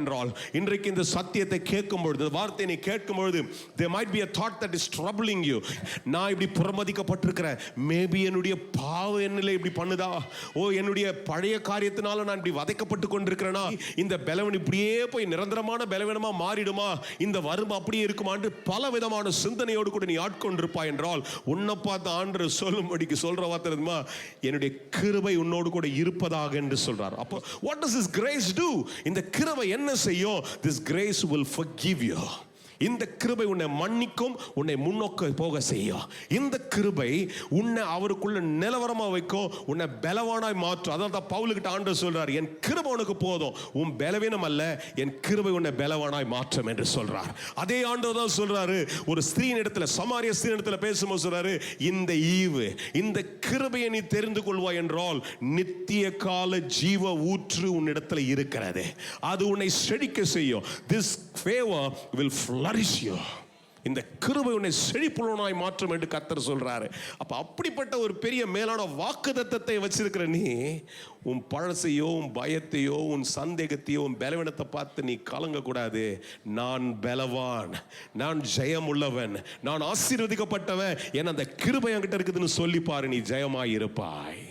என்றால் இன்றைக்கு இந்த சத்தியத்தை கேட்கும் பொழுது, வார்த்தையை நீ கேட்கும் பொழுது, there might be a thought that is troubling you. நான் இப்படி புறமதிக்கப்பட்டிருக்கிறேன், மேபி என்னுடைய பாவ என்னிலே இப்படி பண்ணுதா, என்னுடைய பழைய காரியத்தினால நான் இப்படி வதைக்கப்பட்டு கொண்டிருக்கிறேனா, இந்த பலவீனம் இப்படியே போய் நிரந்தரமான பலவீனமா மாறிடுமா, இந்த வறுமை அப்படியே இருக்குமான்னு பல விதமான சிந்தனையோடு கூட நீ ஆட்கொண்டிருப்பாய் என்றால், உன்னை பார்த்து ஆண்டவர் சொல்லும்படிக்கு சொல்ற வார்த்தை என்னுடைய கிருபை உன்னோடு கூட இருப்பதாக என்று சொல்றார். அப்போ what does this grace do? இந்த கிருபை என்ன செய்யும்? This grace will forgive you. இந்த கிருபை உன்னை மன்னிக்கும், உன்னை முன்னோக்க போக செய்யும். இந்த கிருபை உன்னை அவருக்குள்ள நிலவரமா வைக்கும், உன்னை பலவானாய் மாற்றும். அதான் தான் பவுலுக்கிட்ட ஆண்டவர் சொல்றார், என் கிருபை உனக்கு போதும், உன் பலவீனம் அல்ல, என் கிருபை உன்னை பலவானாய் மாற்றும் என்று சொல்றார். அதே ஆண்டவர் தான் சொல்றாரு, ஒரு ஸ்திரீயின் இடத்துல, சமாரிய ஸ்திரீயின் இடத்துல பேசும்போது சொல்றாரு, இந்த ஈவு, இந்த கிருபையை நீ தெரிந்து கொள்வாய் என்றால் நித்திய கால ஜீவ ஊற்று உன்னிடத்துல இருக்கிறது, அது உன்னை செழிக்க செய்யும். This favor will flourish you. இந்த கிருபை உன்னை செழிப்புள்ளவனாய் மாற்றும் என்று கர்த்தர் சொல்றாரு. அப்ப அப்படிப்பட்ட ஒரு பெரிய மேலான வாக்குத்தத்தத்தை வச்சிருக்கிற நீ, உன் பழசையோ, உன் பயத்தையோ, உன் சந்தேகத்தையோ, உன் பலவீனத்தை பார்த்து நீ கலங்க கூடாது. நான் பலவான், நான் ஜெயம் உள்ளவன், நான் ஆசீர்வதிக்கப்பட்டவன், ஏன்னா அந்த கிருபை என்கிட்ட இருக்குதுன்னு சொல்லி பாரு, நீ ஜெயமாய் இருப்பாய்.